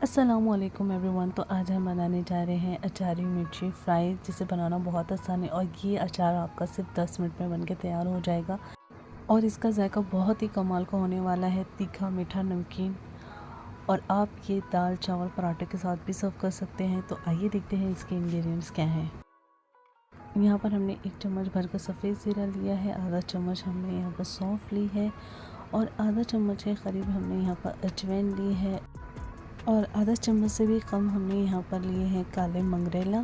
अस्सलामुअलैकुम एवरीवन। तो आज हम बनाने जा रहे हैं अचारी मिर्ची फ्राई, जिसे बनाना बहुत आसान है और ये अचार आपका सिर्फ 10 मिनट में बनके तैयार हो जाएगा और इसका जायका बहुत ही कमाल का होने वाला है, तीखा मीठा नमकीन। और आप ये दाल चावल पराठे के साथ भी सर्व कर सकते हैं। तो आइए देखते हैं इसके इंग्रेडिएंट्स क्या हैं। यहाँ पर हमने 1 चम्मच भर कर सफ़ेद ज़ीरा लिया है, आधा चम्मच हमने यहाँ पर सौंफ ली है और आधा चम्मच के करीब हमने यहाँ पर अजवाइन ली है और आधा चम्मच से भी कम हमने यहाँ पर लिए हैं काले मंगरेला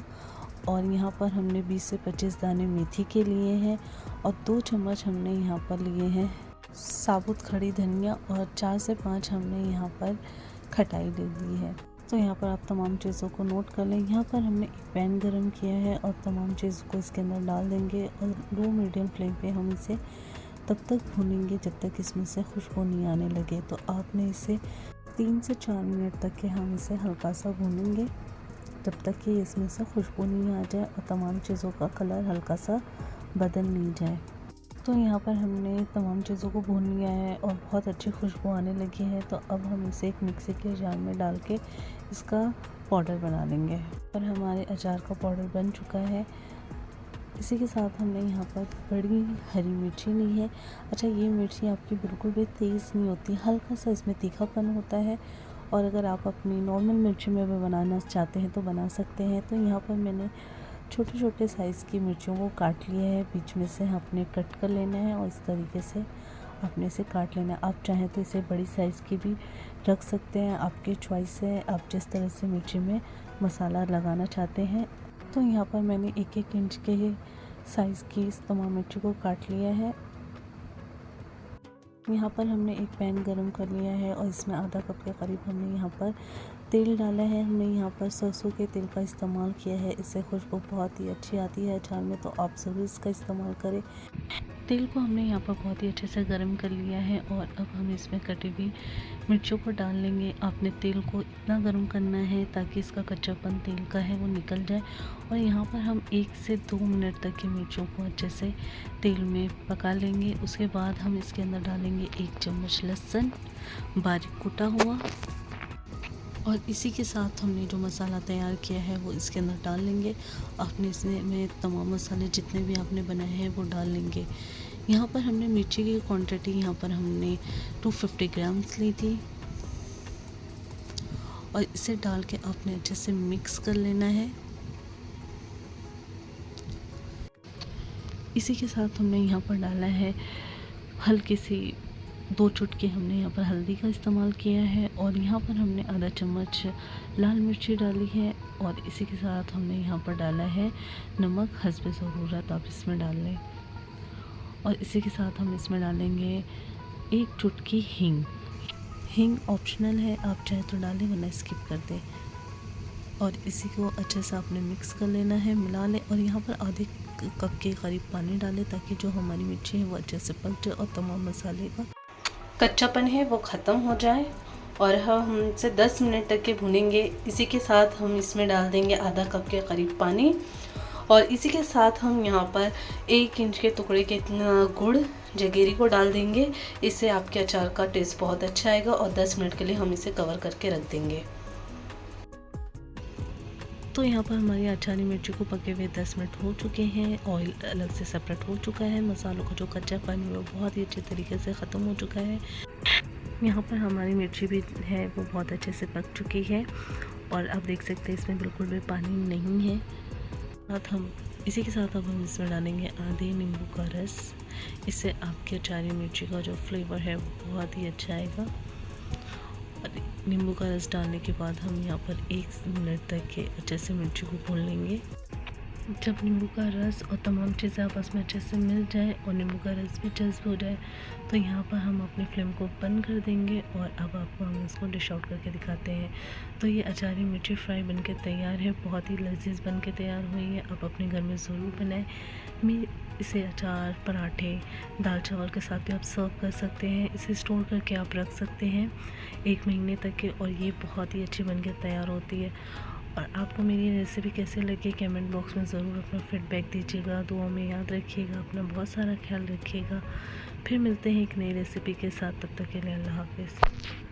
और यहाँ पर हमने 20 से 25 दाने मेथी के लिए हैं और 2 चम्मच हमने यहाँ पर लिए हैं साबुत खड़ी धनिया और 4 से 5 हमने यहाँ पर खटाई ले ली है। तो यहाँ पर आप तमाम चीज़ों को नोट कर लें। यहाँ पर हमने एक पैन गरम किया है और तमाम चीज़ों को इसके अंदर डाल देंगे और लो मीडियम फ्लेम पे हम इसे तब तक भूनेंगे जब तक इसमें से खुशबू नहीं आने लगे। तो आपने इसे 3 से 4 मिनट तक के हम इसे हल्का सा भूनेंगे जब तक कि इसमें से खुशबू नहीं आ जाए और तमाम चीज़ों का कलर हल्का सा बदल नहीं जाए। तो यहाँ पर हमने तमाम चीज़ों को भून लिया है और बहुत अच्छी खुशबू आने लगी है। तो अब हम इसे एक मिक्सी के जार में डाल के इसका पाउडर बना लेंगे और हमारे अचार का पाउडर बन चुका है। इसी के साथ हमने यहाँ पर बड़ी हरी मिर्ची ली है। अच्छा, ये मिर्ची आपकी बिल्कुल भी तेज़ नहीं होती, हल्का सा इसमें तीखापन होता है और अगर आप अपनी नॉर्मल मिर्ची में भी बनाना चाहते हैं तो बना सकते हैं। तो यहाँ पर मैंने छोटे छोटे साइज़ की मिर्चियों को काट लिया है, बीच में से आपने कट कर लेना है और इस तरीके से आपने इसे काट लेना है। आप चाहें तो इसे बड़ी साइज़ की भी रख सकते हैं, आपकी चॉइस है, आप जिस तरह से मिर्ची में मसाला लगाना चाहते हैं। तो यहाँ पर मैंने 1-1 इंच के साइज़ की इस तमाम मिर्ची को काट लिया है। यहाँ पर हमने एक पैन गरम कर लिया है और इसमें आधा कप के करीब हमने यहाँ पर तेल डाला है। हमने यहाँ पर सरसों के तेल का इस्तेमाल किया है, इससे खुशबू बहुत ही अच्छी आती है अचार में, तो आप ज़रूर इसका इस्तेमाल करें। तेल को हमने यहाँ पर बहुत ही अच्छे से गर्म कर लिया है और अब हम इसमें कटी हुई मिर्चों को डाल लेंगे। आपने तेल को इतना गर्म करना है ताकि इसका कच्चापन तेल का है वो निकल जाए। और यहाँ पर हम 1 से 2 मिनट तक की मिर्चों को अच्छे से तेल में पका लेंगे। उसके बाद हम इसके अंदर डालेंगे 1 चम्मच लहसुन बारीक कुटा हुआ और इसी के साथ हमने जो मसाला तैयार किया है वो इसके अंदर डाल लेंगे। आपने इसमें तमाम मसाले जितने भी आपने बनाए हैं वो डाल लेंगे। यहाँ पर हमने मिर्ची की क्वांटिटी यहाँ पर हमने 250 ग्राम्स ली थी और इसे डाल के आपने अच्छे से मिक्स कर लेना है। इसी के साथ हमने यहाँ पर डाला है हल्की सी 2 चुटकी हमने यहाँ पर हल्दी का इस्तेमाल किया है और यहाँ पर हमने आधा चम्मच लाल मिर्ची डाली है और इसी के साथ हमने यहाँ पर डाला है नमक हस्बे ज़रूरत, आप इसमें डाल लें। और इसी के साथ हम इसमें डालेंगे 1 चुटकी हींग ऑप्शनल है, आप चाहे तो डालें वरना स्किप कर दें। और इसी को अच्छे से आपने मिक्स कर लेना है, मिला लें। और यहाँ पर आधे कप के करीब पानी डालें ताकि जो हमारी मिर्ची है वो अच्छे से पक जाए और तमाम मसाले का कच्चापन है वो ख़त्म हो जाए। और हम इसे 10 मिनट तक के भूनेंगे। इसी के साथ हम इसमें डाल देंगे आधा कप के करीब पानी और इसी के साथ हम यहाँ पर 1 इंच के टुकड़े के इतना गुड़ जगेरी को डाल देंगे। इससे आपके अचार का टेस्ट बहुत अच्छा आएगा और 10 मिनट के लिए हम इसे कवर करके रख देंगे। तो यहाँ पर हमारी अचारी मिर्ची को पके हुए 10 मिनट हो चुके हैं। ऑयल अलग से सेपरेट हो चुका है, मसालों का जो कच्चा पानी है वो बहुत ही अच्छे तरीके से ख़त्म हो चुका है। यहाँ पर हमारी मिर्ची भी है वो बहुत अच्छे से पक चुकी है और आप देख सकते हैं इसमें बिल्कुल भी पानी नहीं है। इसी के साथ अब हम इसमें डालेंगे आधे नींबू का रस। इससे आपकी अचारी मिर्ची का जो फ्लेवर है वो बहुत ही अच्छा आएगा। नींबू का रस डालने के बाद हम यहाँ पर 1 मिनट तक के अच्छे से मिर्ची को भून लेंगे। जब नींबू का रस और तमाम चीज़ें आपस में अच्छे से मिल जाए और नींबू का रस भी जज्ब हो जाए तो यहाँ पर हम अपनी फ्लेम को बंद कर देंगे और अब आपको हम इसको डिश आउट करके दिखाते हैं। तो ये अचारी मिर्ची फ्राई बनके तैयार है, बहुत ही लजीज बनके तैयार हुई है। आप अपने घर में ज़रूर बनाएं। मैं इसे अचार पराठे दाल चावल के साथ भी आप सर्व कर सकते हैं। इसे स्टोर करके आप रख सकते हैं 1 महीने तक के और ये बहुत ही अच्छी बनके तैयार होती है। और आपको मेरी रेसिपी कैसे लगी कमेंट बॉक्स में ज़रूर अपना फीडबैक दीजिएगा। दुआ में याद रखिएगा, अपना बहुत सारा ख्याल रखिएगा। फिर मिलते हैं एक नई रेसिपी के साथ, तब तक के लिए अल्लाह हाफ़िज़।